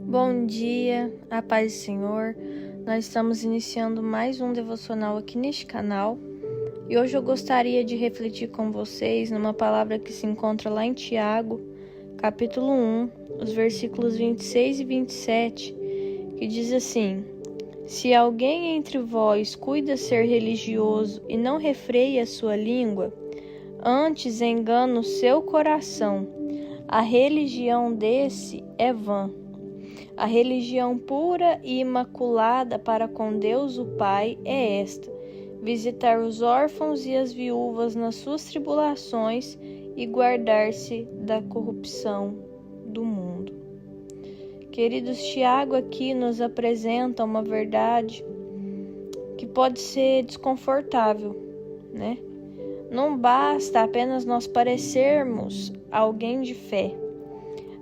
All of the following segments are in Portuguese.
Bom dia, a paz do Senhor. Nós estamos iniciando mais um devocional aqui neste canal e hoje eu gostaria de refletir com vocês numa palavra que se encontra lá em Tiago, capítulo 1, os versículos 26 e 27, que diz assim: Se alguém entre vós cuida ser religioso e não refreia a sua língua, antes engana o seu coração, a religião desse é vã. A religião pura e imaculada para com Deus o Pai é esta: visitar os órfãos e as viúvas nas suas tribulações e guardar-se da corrupção do mundo. Queridos, Tiago aqui nos apresenta uma verdade que pode ser desconfortável, né? Não basta apenas nós parecermos alguém de fé.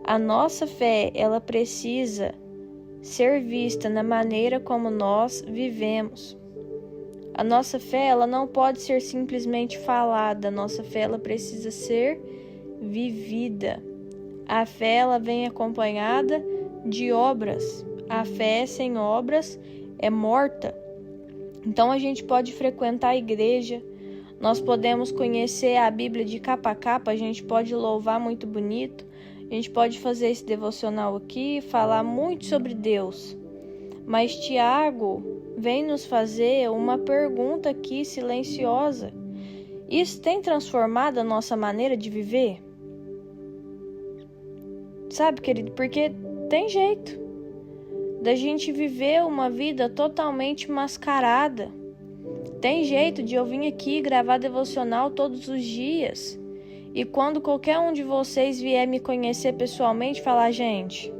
A nossa fé, ela precisa ser vista na maneira como nós vivemos. A nossa fé, ela não pode ser simplesmente falada. A nossa fé, ela precisa ser vivida. A fé, ela vem acompanhada de obras. A fé sem obras é morta. Então, a gente pode frequentar a igreja, nós podemos conhecer a Bíblia de capa a capa, a gente pode louvar muito bonito, a gente pode fazer esse devocional aqui, falar muito sobre Deus. Mas Tiago vem nos fazer uma pergunta aqui silenciosa. Isso tem transformado a nossa maneira de viver? Sabe, querido, porque tem jeito da gente viver uma vida totalmente mascarada. Tem jeito de eu vir aqui gravar devocional todos os dias. E quando qualquer um de vocês vier me conhecer pessoalmente, falar: gente,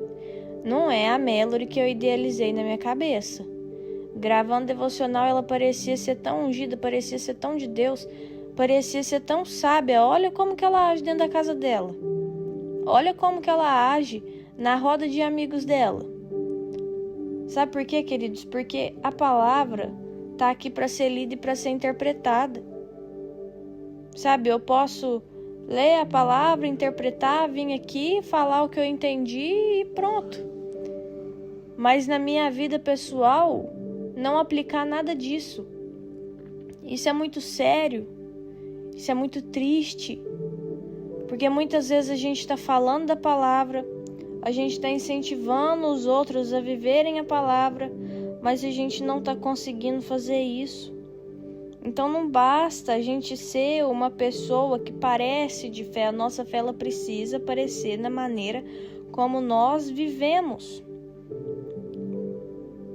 não é a Melody que eu idealizei na minha cabeça. Gravando devocional, ela parecia ser tão ungida, parecia ser tão de Deus, parecia ser tão sábia. Olha como que ela age dentro da casa dela. Olha como que ela age na roda de amigos dela. Sabe por quê, queridos? Porque a palavra está aqui para ser lida e para ser interpretada. Sabe, eu posso ler a palavra, interpretar, vir aqui, falar o que eu entendi e pronto. Mas na minha vida pessoal, não aplicar nada disso. Isso é muito sério. Isso é muito triste. Porque muitas vezes a gente está falando da palavra, a gente está incentivando os outros a viverem a palavra, mas a gente não está conseguindo fazer isso. Então não basta a gente ser uma pessoa que parece de fé. A nossa fé, ela precisa parecer na maneira como nós vivemos.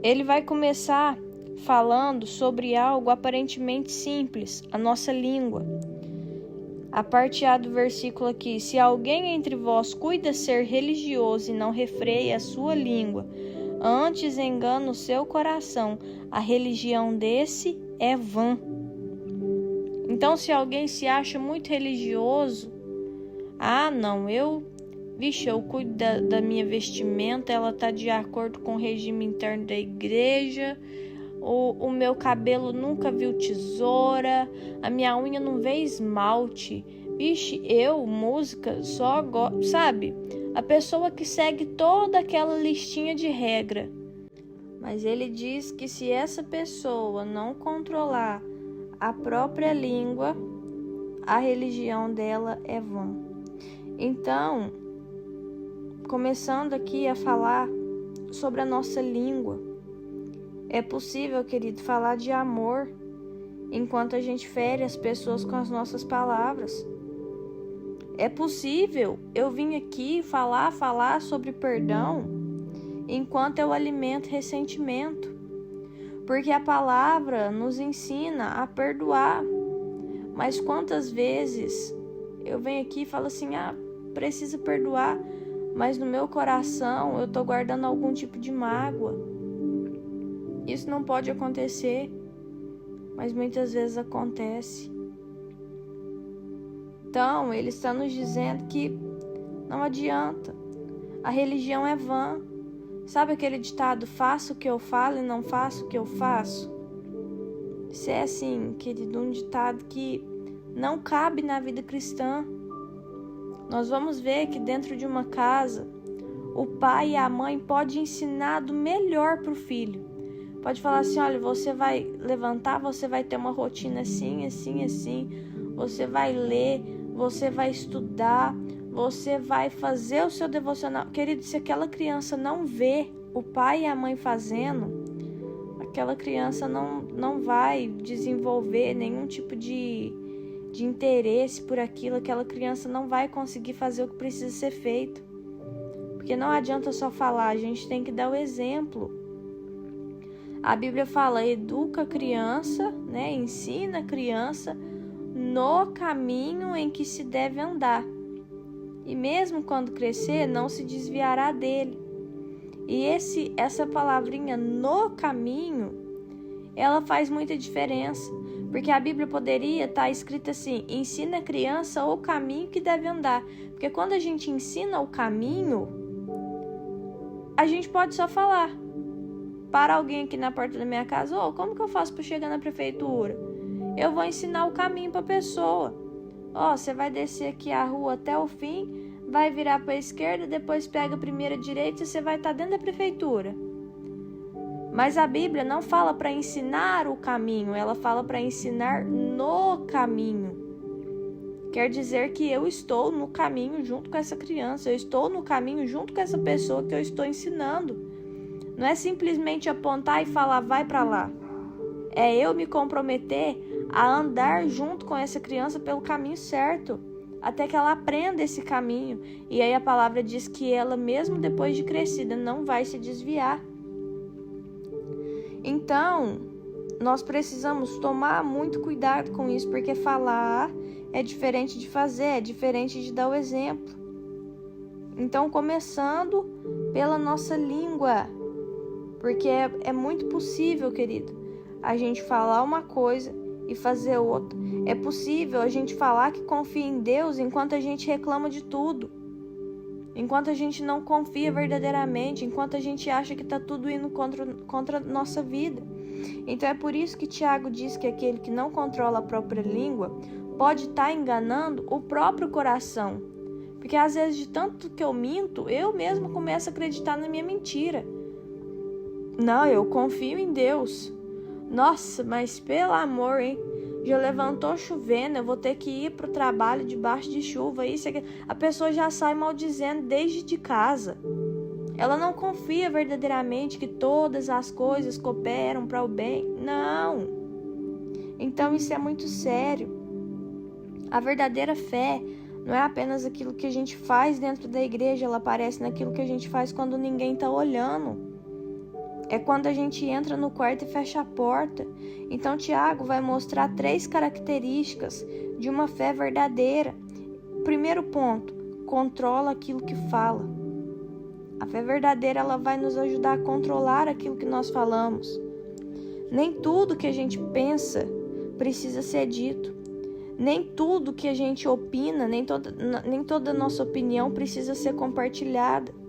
Ele vai começar falando sobre algo aparentemente simples, a nossa língua. A parte A do versículo aqui: se alguém entre vós cuida ser religioso e não refreia a sua língua, antes engana o seu coração, a religião desse é vã. Então, se alguém se acha muito religioso, eu cuido da minha vestimenta, ela está de acordo com o regime interno da igreja, o meu cabelo nunca viu tesoura, a minha unha não vê esmalte. Vixe, música, só gosto, sabe? A pessoa que segue toda aquela listinha de regra. Mas ele diz que se essa pessoa não controlar a própria língua, a religião dela é vã. Então, começando aqui a falar sobre a nossa língua, é possível, querido, falar de amor enquanto a gente fere as pessoas com as nossas palavras. É possível eu vir aqui falar sobre perdão enquanto eu alimento ressentimento. Porque a palavra nos ensina a perdoar. Mas quantas vezes eu venho aqui e falo assim: preciso perdoar, mas no meu coração eu estou guardando algum tipo de mágoa. Isso não pode acontecer, mas muitas vezes acontece. Então, ele está nos dizendo que não adianta. A religião é vã. Sabe aquele ditado: faço o que eu falo e não faço o que eu faço? Isso é assim, querido, um ditado que não cabe na vida cristã. Nós vamos ver que dentro de uma casa, o pai e a mãe podem ensinar do melhor para o filho. Pode falar assim, olha, você vai levantar, você vai ter uma rotina assim, assim, assim. Você vai ler, você vai estudar, você vai fazer o seu devocional. Querido, se aquela criança não vê o pai e a mãe fazendo, aquela criança não vai desenvolver nenhum tipo de interesse por aquilo. Aquela criança não vai conseguir fazer o que precisa ser feito. Porque não adianta só falar, a gente tem que dar o exemplo. A Bíblia fala, educa a criança, né? Ensina a criança no caminho em que se deve andar. E mesmo quando crescer, não se desviará dele. E essa palavrinha no caminho, ela faz muita diferença. Porque a Bíblia poderia estar escrita assim, ensina a criança o caminho que deve andar. Porque quando a gente ensina o caminho, a gente pode só falar para alguém aqui na porta da minha casa, como que eu faço para chegar na prefeitura? Eu vou ensinar o caminho para a pessoa. Você vai descer aqui a rua até o fim, vai virar para a esquerda, depois pega a primeira direita e você vai estar dentro da prefeitura. Mas a Bíblia não fala para ensinar o caminho, ela fala para ensinar no caminho. Quer dizer que eu estou no caminho junto com essa criança, eu estou no caminho junto com essa pessoa que eu estou ensinando. Não é simplesmente apontar e falar, vai para lá. É eu me comprometer a andar junto com essa criança pelo caminho certo, até que ela aprenda esse caminho. E aí a palavra diz que ela, mesmo depois de crescida, não vai se desviar. Então, nós precisamos tomar muito cuidado com isso, porque falar é diferente de fazer, é diferente de dar o exemplo. Então, começando pela nossa língua, porque é muito possível, querido, a gente falar uma coisa e fazer outra. É possível a gente falar que confia em Deus enquanto a gente reclama de tudo. Enquanto a gente não confia verdadeiramente, enquanto a gente acha que está tudo indo contra a nossa vida. Então é por isso que Tiago diz que aquele que não controla a própria língua pode estar enganando o próprio coração. Porque às vezes de tanto que eu minto, eu mesmo começo a acreditar na minha mentira. Não, eu confio em Deus. Nossa, mas pelo amor, hein? Já levantou chovendo, eu vou ter que ir para o trabalho debaixo de chuva. Isso aqui. A pessoa já sai maldizendo desde de casa. Ela não confia verdadeiramente que todas as coisas cooperam para o bem. Não. Então isso é muito sério. A verdadeira fé não é apenas aquilo que a gente faz dentro da igreja, ela aparece naquilo que a gente faz quando ninguém está olhando. É quando a gente entra no quarto e fecha a porta. Então, Tiago vai mostrar 3 características de uma fé verdadeira. Primeiro ponto, controla aquilo que fala. A fé verdadeira, ela vai nos ajudar a controlar aquilo que nós falamos. Nem tudo que a gente pensa precisa ser dito. Nem tudo que a gente opina, nem toda nossa opinião precisa ser compartilhada.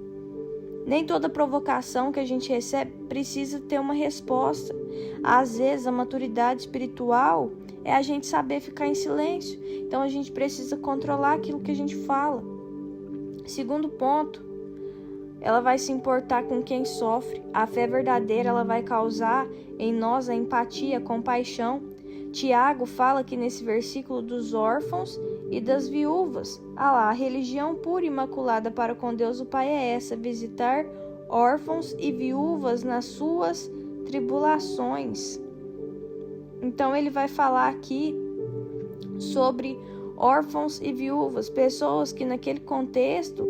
Nem toda provocação que a gente recebe precisa ter uma resposta. Às vezes, a maturidade espiritual é a gente saber ficar em silêncio. Então, a gente precisa controlar aquilo que a gente fala. Segundo ponto, ela vai se importar com quem sofre. A fé verdadeira, ela vai causar em nós a empatia, a compaixão. Tiago fala aqui nesse versículo dos órfãos e das viúvas. A religião pura e imaculada para com Deus o Pai é essa: visitar órfãos e viúvas nas suas tribulações. Então ele vai falar aqui sobre órfãos e viúvas, pessoas que naquele contexto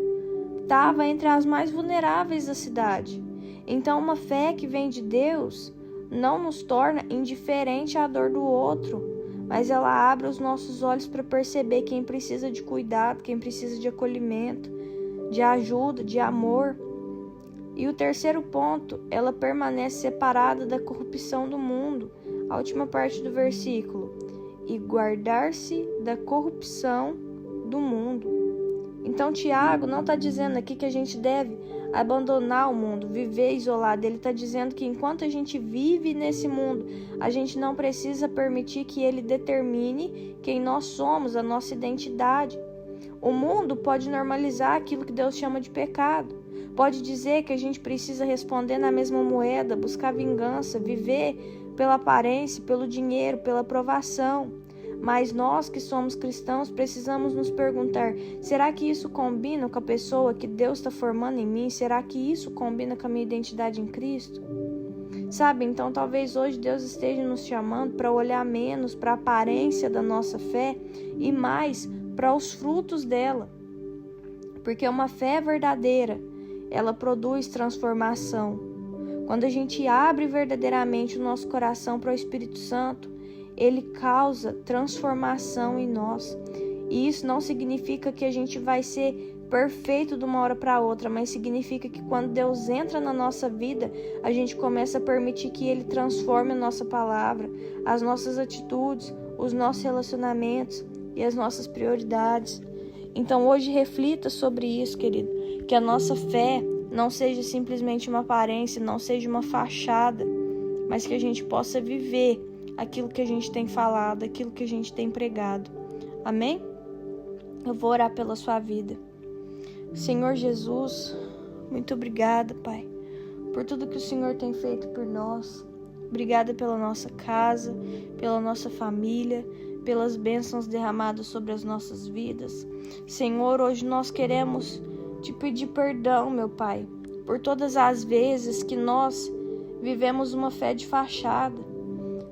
estavam entre as mais vulneráveis da cidade. Então uma fé que vem de Deus não nos torna indiferente à dor do outro, mas ela abre os nossos olhos para perceber quem precisa de cuidado, quem precisa de acolhimento, de ajuda, de amor. E o terceiro ponto, ela permanece separada da corrupção do mundo. A última parte do versículo: e guardar-se da corrupção do mundo. Então Tiago não está dizendo aqui que a gente deve abandonar o mundo, viver isolado. Ele está dizendo que enquanto a gente vive nesse mundo, a gente não precisa permitir que ele determine quem nós somos, a nossa identidade. O mundo pode normalizar aquilo que Deus chama de pecado. Pode dizer que a gente precisa responder na mesma moeda, buscar vingança, viver pela aparência, pelo dinheiro, pela aprovação. Mas nós que somos cristãos precisamos nos perguntar: será que isso combina com a pessoa que Deus está formando em mim? Será que isso combina com a minha identidade em Cristo? Sabe, então talvez hoje Deus esteja nos chamando para olhar menos para a aparência da nossa fé e mais para os frutos dela. Porque uma fé verdadeira, ela produz transformação. Quando a gente abre verdadeiramente o nosso coração para o Espírito Santo, ele causa transformação em nós. E isso não significa que a gente vai ser perfeito de uma hora para outra, mas significa que quando Deus entra na nossa vida, a gente começa a permitir que Ele transforme a nossa palavra, as nossas atitudes, os nossos relacionamentos e as nossas prioridades. Então hoje reflita sobre isso, querido, que a nossa fé não seja simplesmente uma aparência, não seja uma fachada, mas que a gente possa viver aquilo que a gente tem falado, aquilo que a gente tem pregado. Amém? Eu vou orar pela sua vida. Senhor Jesus, muito obrigada, Pai, por tudo que o Senhor tem feito por nós. Obrigada pela nossa casa, pela nossa família, pelas bênçãos derramadas sobre as nossas vidas. Senhor, hoje nós queremos te pedir perdão, meu Pai, por todas as vezes que nós vivemos uma fé de fachada.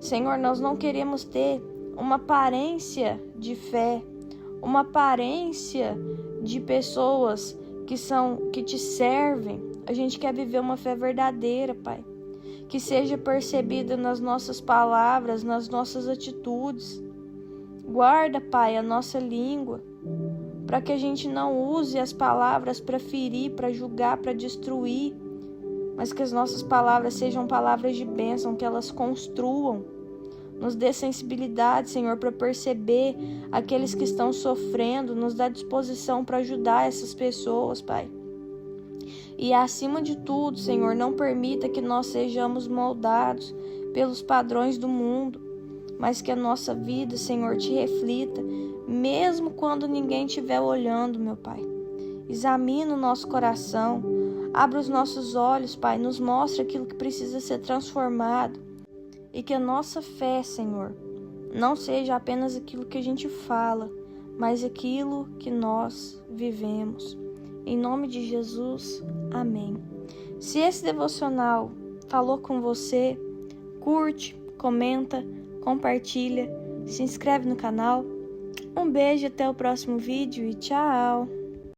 Senhor, nós não queremos ter uma aparência de fé, uma aparência de pessoas que te servem. A gente quer viver uma fé verdadeira, Pai, que seja percebida nas nossas palavras, nas nossas atitudes. Guarda, Pai, a nossa língua, para que a gente não use as palavras para ferir, para julgar, para destruir, mas que as nossas palavras sejam palavras de bênção, que elas construam. Nos dê sensibilidade, Senhor, para perceber aqueles que estão sofrendo, nos dá disposição para ajudar essas pessoas, Pai. E acima de tudo, Senhor, não permita que nós sejamos moldados pelos padrões do mundo, mas que a nossa vida, Senhor, te reflita, mesmo quando ninguém estiver olhando, meu Pai. Examina o nosso coração, abra os nossos olhos, Pai, nos mostra aquilo que precisa ser transformado. E que a nossa fé, Senhor, não seja apenas aquilo que a gente fala, mas aquilo que nós vivemos. Em nome de Jesus, amém. Se esse devocional falou com você, curte, comenta, compartilha, se inscreve no canal. Um beijo, até o próximo vídeo e tchau!